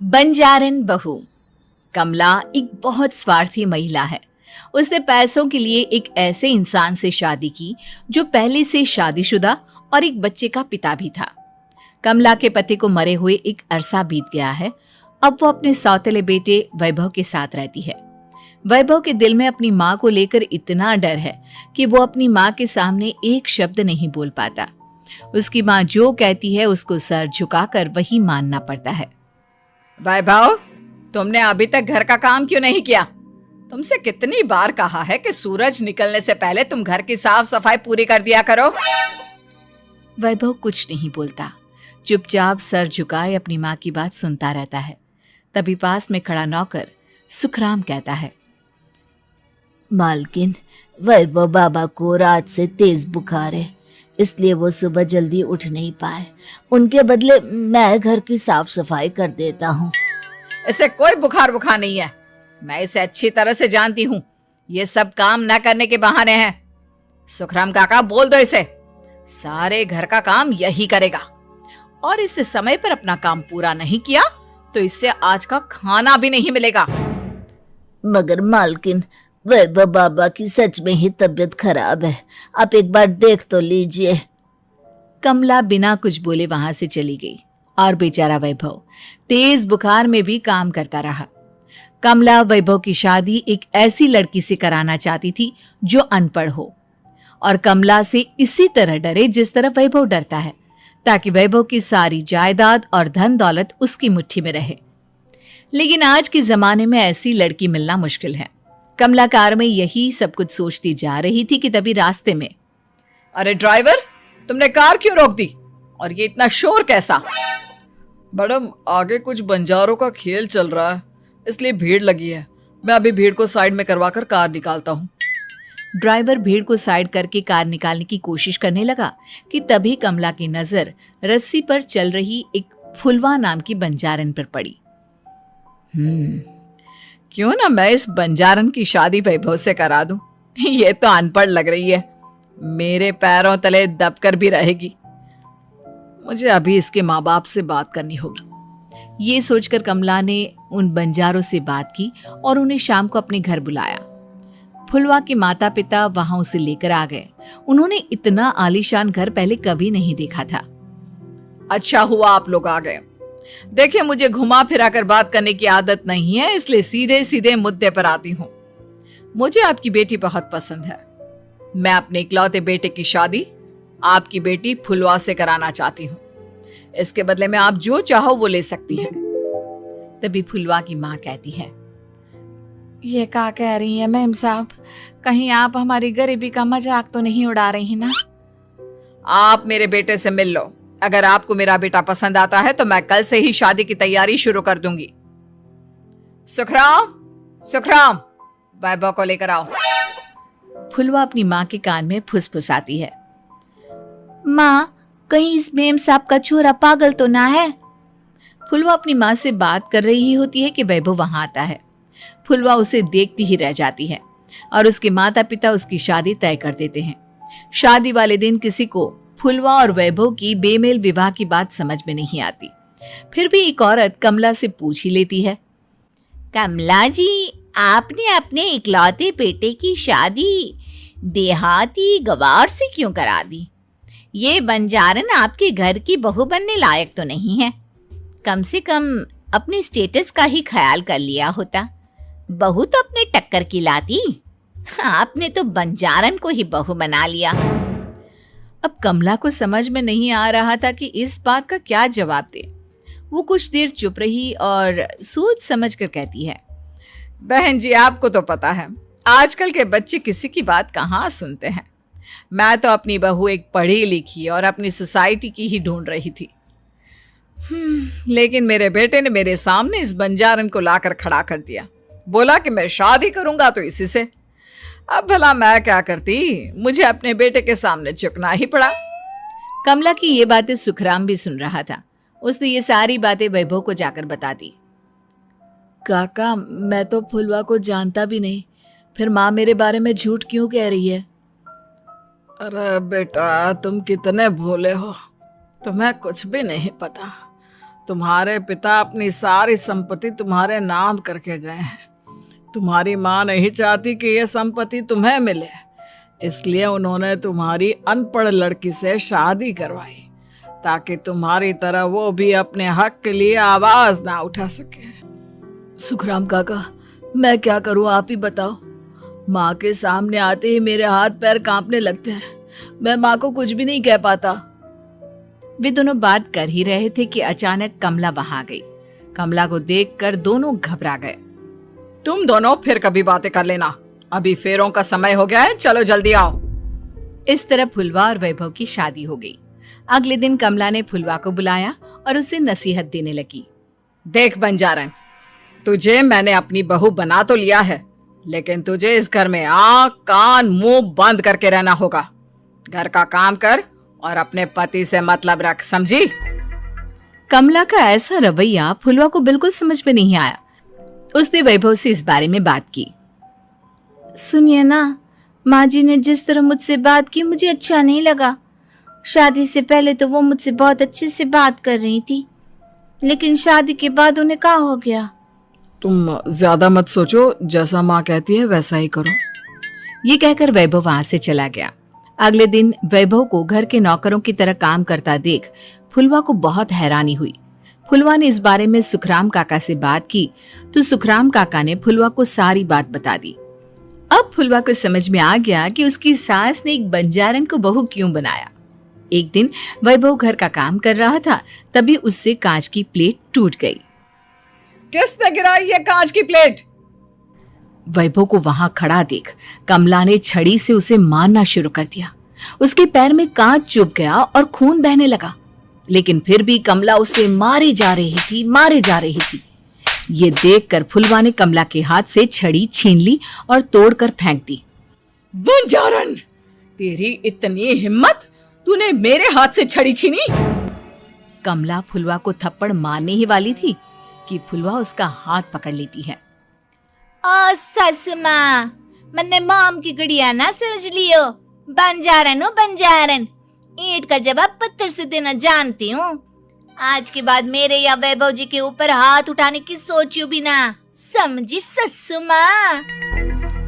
बंजारन बहू। कमला एक बहुत स्वार्थी महिला है। उसने पैसों के लिए एक ऐसे इंसान से शादी की जो पहले से शादीशुदा और एक बच्चे का पिता भी था। कमला के पति को मरे हुए एक अरसा बीत गया है। अब वो अपने सौतेले बेटे वैभव के साथ रहती है। वैभव के दिल में अपनी माँ को लेकर इतना डर है कि वो अपनी माँ के सामने एक शब्द नहीं बोल पाता। उसकी माँ जो कहती है उसको सर झुकाकर वही मानना पड़ता है। वैभव, तुमने अभी तक घर का काम क्यों नहीं किया? तुमसे कितनी बार कहा है कि सूरज निकलने से पहले तुम घर की साफ सफाई पूरी कर दिया करो। वैभव कुछ नहीं बोलता, चुपचाप सर झुकाए अपनी माँ की बात सुनता रहता है। तभी पास में खड़ा नौकर सुखराम कहता है, मालकिन, वैभव बाबा को रात से तेज बुखार है, इसलिए वो सुबह जल्दी उठ नहीं पाए। उनके बदले मैं घर की साफ सफाई कर देता हूँ। इसे कोई बुखार नहीं है। मैं इसे अच्छी तरह से जानती हूँ। ये सब काम न करने के बहाने हैं। सुखराम काका, बोल दो इसे, सारे घर का काम यही करेगा। और इससे समय पर अपना काम पूरा नहीं किया तो इससे आज का खाना भी नहीं मिलेगा। मगर मालकिन, वैभव बाबा की सच में ही तबीयत खराब है, आप एक बार देख तो लीजिए। कमला बिना कुछ बोले वहां से चली गई और बेचारा वैभव तेज बुखार में भी काम करता रहा। कमला वैभव की शादी एक ऐसी लड़की से कराना चाहती थी जो अनपढ़ हो और कमला से इसी तरह डरे जिस तरह वैभव डरता है, ताकि वैभव की सारी जायदाद और धन दौलत उसकी मुट्ठी में रहे। लेकिन आज के जमाने में ऐसी लड़की मिलना मुश्किल है। कमला कार में यही सब कुछ सोचती जा रही थी कि तभी रास्ते में, अरे ड्राइवर, तुमने कार क्यों रोक दी? और ये इतना शोर कैसा? मैडम, आगे कुछ बंजारों का खेल चल रहा है, इसलिए भीड़ लगी है। मैं अभी भीड़ को साइड में करवाकर कार निकालता हूँ। ड्राइवर भीड़ को साइड करके कार निकालने की कोशिश करने लगा कि तभी कमला की नजर रस्सी पर चल रही एक फुलवा नाम की बंजारन पर पड़ी। क्यों ना मैं इस बंजारन की शादी वैभव से करा दूं? ये तो अनपढ़ लग रही है, मेरे पैरों तले दबकर भी रहेगी। मुझे अभी इसके माँ बाप से बात करनी होगी। ये सोचकर कमला ने उन बंजारों से बात की और उन्हें शाम को अपने घर बुलाया। फुलवा के माता पिता वहां उसे लेकर आ गए। उन्होंने इतना आलीशान घर पहले कभी नहीं देखा था। अच्छा हुआ आप लोग आ गए। देखिए, मुझे घुमा फिरा कर बात करने की आदत नहीं है, इसलिए सीधे सीधे मुद्दे पर आती हूँ। मुझे आपकी बेटी बहुत पसंद है। मैं अपने इकलौते बेटे की शादी आपकी बेटी फुलवा से कराना चाहती हूँ। इसके बदले में आप जो चाहो वो ले सकती हैं। तभी फुलवा की माँ कहती है, ये क्या कह रही है मैम साहब? कहीं आप हमारी गरीबी का मजाक तो नहीं उड़ा रही ना? आप मेरे बेटे से मिल लो। अगर आपको मेरा बेटा पसंद आता है तो मैं कल से ही शादी की तैयारी शुरू कर दूंगी। सुखराम, वैभव को लेकर आओ। फुलवा अपनी माँ के कान में फुसफुसाती है, माँ, कहीं इस मेम साहब का छोरा पागल तो ना है? फुलवा अपनी माँ से बात कर रही होती है कि वैभव वहां आता है। फुलवा उसे देखती ही रह जाती है और उसके माता पिता उसकी शादी तय कर देते हैं। शादी वाले दिन किसी को फुलवा और वैभव की बेमेल विवाह की बात समझ में नहीं आती। फिर भी एक औरत कमला से पूछ ही लेती है, कमला जी, आपने अपने इकलौते बेटे की शादी देहाती गवार से क्यों करा दी? ये बंजारन आपके घर की बहू बनने लायक तो नहीं है। कम से कम अपने स्टेटस का ही ख्याल कर लिया होता। बहू तो अपने टक्कर की लाती, आपने तो बंजारन को ही बहू बना लिया। अब कमला को समझ में नहीं आ रहा था कि इस बात का क्या जवाब दे। वो कुछ देर चुप रही और सोच समझ कर कहती है, बहन जी, आपको तो पता है आजकल के बच्चे किसी की बात कहाँ सुनते हैं। मैं तो अपनी बहू एक पढ़ी लिखी और अपनी सोसाइटी की ही ढूंढ रही थी। लेकिन मेरे बेटे ने मेरे सामने इस बंजारन को लाकर खड़ा कर दिया। बोला कि मैं शादी करूंगा तो इसी से। अब भला मैं क्या करती, मुझे अपने बेटे के सामने झुकना ही पड़ा। कमला की ये बातें सुखराम भी सुन रहा था। उसने ये सारी बातें वैभव को जाकर बता दी। काका, मैं तो फुलवा को जानता भी नहीं, फिर माँ मेरे बारे में झूठ क्यों कह रही है? अरे बेटा, तुम कितने भोले हो, तुम्हें कुछ भी नहीं पता। तुम्हारे पिता अपनी सारी संपत्ति तुम्हारे नाम करके गए हैं। तुम्हारी माँ नहीं चाहती कि यह संपत्ति तुम्हें मिले, इसलिए उन्होंने तुम्हारी अनपढ़ लड़की से शादी करवाई ताकि तुम्हारी तरह वो भी अपने हक के लिए आवाज ना उठा सके। सुखराम काका, मैं क्या करूं, आप ही बताओ। माँ के सामने आते ही मेरे हाथ पैर कांपने लगते हैं। मैं माँ को कुछ भी नहीं कह पाता। वे दोनों बात कर ही रहे थे कि अचानक कमला वहां आ गई। कमला को देखकर दोनों घबरा गए। तुम दोनों फिर कभी बातें कर लेना, अभी फेरों का समय हो गया है, चलो जल्दी आओ। इस तरह फुलवा और वैभव की शादी हो गई। अगले दिन कमला ने फुलवा को बुलाया और उसे नसीहत देने लगी। देख बंजारन, तुझे मैंने अपनी बहू बना तो लिया है, लेकिन तुझे इस घर में आँख कान मुंह बंद करके रहना होगा। घर का काम कर और अपने पति से मतलब रख, समझी? कमला का ऐसा रवैया फुलवा को बिल्कुल समझ में नहीं आया। उसने वैभव से इस बारे में बात की। सुनिए ना, माँ जी ने जिस तरह मुझसे बात की मुझे अच्छा नहीं लगा। शादी से पहले तो वो मुझसे बहुत अच्छे से बात कर रही थी, लेकिन शादी के बाद उन्हें क्या हो गया? तुम ज्यादा मत सोचो, जैसा माँ कहती है वैसा ही करो। ये कहकर वैभव वहां से चला गया। अगले दिन वैभव को घर के नौकरों की तरह काम करता देख फुलवा को बहुत हैरानी हुई। फुलवा ने इस बारे में सुखराम काका से बात की तो सुखराम काका ने फुलवा को सारी बात बता दी। अब फुलवा को समझ में आ गया कि उसकी सास ने एक बंजारन को बहू क्यों बनाया। एक दिन वैभव घर का काम कर रहा था, तभी उससे कांच की प्लेट टूट गई। किसने गिराई ये कांच की प्लेट? वैभव को वहां खड़ा देख कमला ने छड़ी से उसे मारना शुरू कर दिया। उसके पैर में कांच चुभ गया और खून बहने लगा, लेकिन फिर भी कमला उसे मारे जा रही थी। ये देखकर फुलवा ने कमला के हाथ से छड़ी छीन ली और तोड़कर फेंक दी। बंजारन, तेरी इतनी हिम्मत, तूने मेरे हाथ से छड़ी छीनी? कमला फुलवा को थप्पड़ मारने ही वाली थी कि फुलवा उसका हाथ पकड़ लेती है। ओ सस माँ, मैंने मॉम की गुड़िया ना समझ लियो। बंजारन हो बंजारन, ईंट का जवाब पत्थर से देना जानती हूँ। आज के बाद मेरे या वैभव जी के ऊपर हाथ उठाने की सोचियो भी ना, समझी ससु माँ?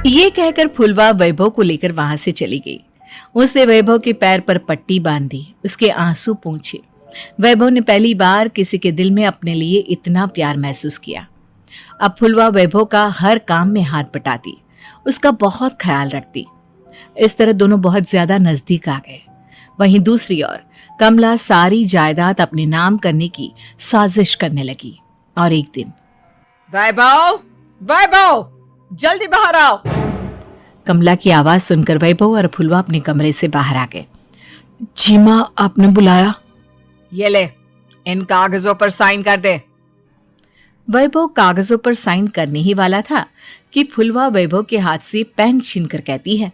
ये कहकर फुलवा वैभव को लेकर वहां से चली गई। उसने वैभव के पैर पर पट्टी बांधी, उसके आंसू पोंछे। वैभव ने पहली बार किसी के दिल में अपने लिए इतना प्यार महसूस किया। अब फुलवा वैभव का हर काम में हाथ बटाती, उसका बहुत ख्याल रखती। इस तरह दोनों बहुत ज्यादा नजदीक आ गए। वहीं दूसरी ओर कमला सारी जायदाद अपने नाम करने की साजिश करने लगी। और एक दिन, वैभव, वैभव, जल्दी बाहर आओ। कमला की आवाज सुनकर वैभव और फुलवा अपने कमरे से बाहर आ गए। जी माँ, आपने बुलाया? ये ले, इन कागजों पर साइन कर दे। वैभव कागजों पर साइन करने ही वाला था कि फुलवा वैभव के हाथ से पेन छीनकर कहती है,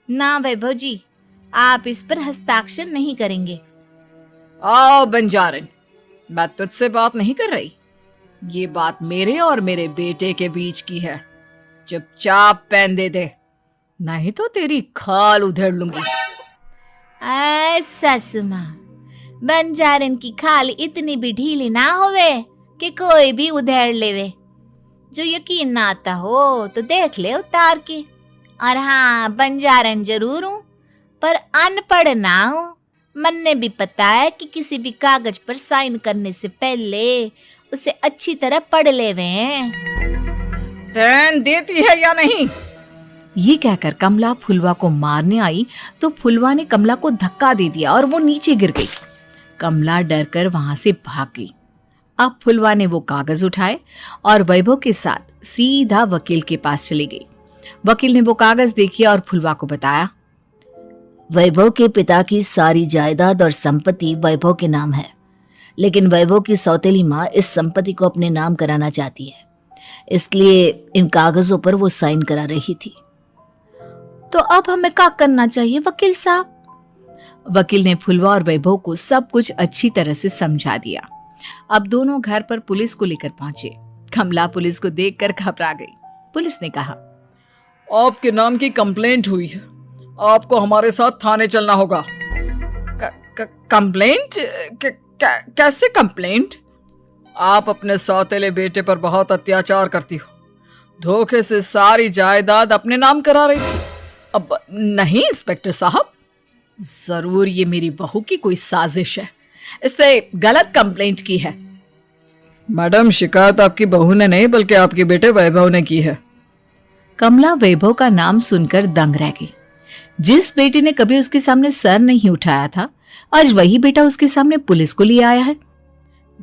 ना वैभव जी, आप इस पर हस्ताक्षर नहीं करेंगे। आओ बंजारन, मैं तुझसे बात नहीं कर रही। ये बात मेरे और मेरे बेटे के बीच की है। चुपचाप पेन दे दे, नहीं तो तेरी खाल उधेड़ लूंगी। ससु माँ, बंजारन की खाल इतनी भी ढीली ना होवे कि कोई भी उधेड़ लेवे। जो यकीन ना आता हो तो देख ले उतार के। और हाँ, बंजारन जरूर हूँ पर अनपढ़ ना हूँ। मन्ने भी पता है कि किसी भी कागज पर साइन करने से पहले उसे अच्छी तरह पढ़ लेवे हैं। पेन देती है या नहीं? ये कहकर कमला फुलवा को मारने आई तो फुलवा ने कमला को धक्का दे दिया और वो नीचे गिर गई। कमला डरकर वहां से भाग गई। अब फुलवा ने वो कागज उठाए और वैभव के साथ सीधा वकील के पास चली गई। वकील ने वो कागज देखे और फुलवा को बताया, वैभव के पिता की सारी जायदाद और संपत्ति वैभव के नाम है, लेकिन वैभव की सौतेली माँ इस संपत्ति को अपने नाम कराना चाहती है, इसलिए इन कागजों पर वो साइन करा रही थी। तो अब हमें क्या करना चाहिए वकील साहब? वकील ने फुलवा और वैभव को सब कुछ अच्छी तरह से समझा दिया। अब दोनों घर पर पुलिस को लेकर पहुंचे। कमला पुलिस को देखकर घबरा गई। पुलिस ने कहा, आपके नाम की कंप्लेंट हुई है, आपको हमारे साथ थाने चलना होगा। कंप्लेंट? कैसे कंप्लेंट? आप अपने सौतेले बेटे पर बहुत अत्याचार करती हो, धोखे से सारी जायदाद अपने नाम करा रही थी। अब नहीं इंस्पेक्टर साहब, जरूर ये मेरी बहू की कोई साजिश है, इसने गलत कंप्लेंट की है। मैडम, शिकायत आपकी बहू ने नहीं बल्कि आपके बेटे वैभव ने की है। कमला वैभव का नाम सुनकर दंग रह गई। जिस बेटे ने कभी उसके सामने सर नहीं उठाया था, आज वही बेटा उसके सामने पुलिस को लिए आया है।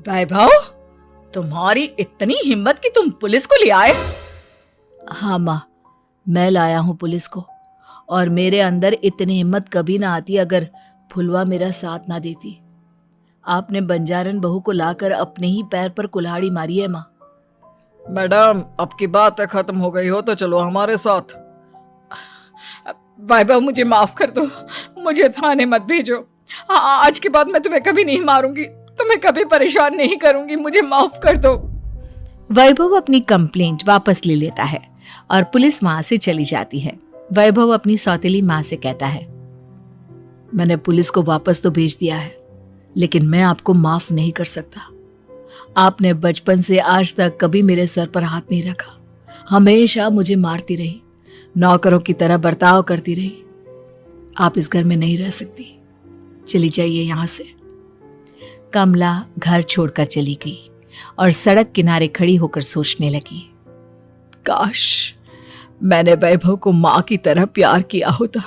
वैभव, तुम्हारी इतनी हिम्मत कि तुम पुलिस को ले आए? हाँ माँ, मैं लाया हूँ पुलिस को, और मेरे अंदर इतनी हिम्मत कभी ना आती अगर फुलवा मेरा साथ ना देती। आपने बंजारन बहू को लाकर अपने ही पैर पर कुल्हाड़ी मारी है माँ। मैडम, आपकी बात खत्म हो गई हो तो चलो हमारे साथ। वैभव, मुझे माफ कर दो, मुझे थाने मत भेजो। आज के बाद मैं तुम्हें कभी नहीं मारूंगी, तुम्हें कभी परेशान नहीं करूंगी, मुझे माफ कर दो। वैभव अपनी कंप्लेंट वापस ले लेता है और पुलिस वहां से चली जाती है। वैभव अपनी सौतेली माँ से कहता है, मैंने पुलिस को वापस तो भेज दिया है, लेकिन मैं आपको माफ नहीं कर सकता। आपने बचपन से आज तक कभी मेरे सर पर हाथ नहीं रखा, हमेशा मुझे मारती रही, नौकरों की तरह बर्ताव करती रही। आप इस घर में नहीं रह सकती, चली जाइए यहां से। कमला घर छोड़कर चली गई और सड़क किनारे खड़ी होकर सोचने लगी, काश मैंने वैभव को माँ की तरह प्यार किया होता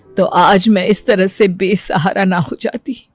तो आज मैं इस तरह से बेसहारा ना हो जाती।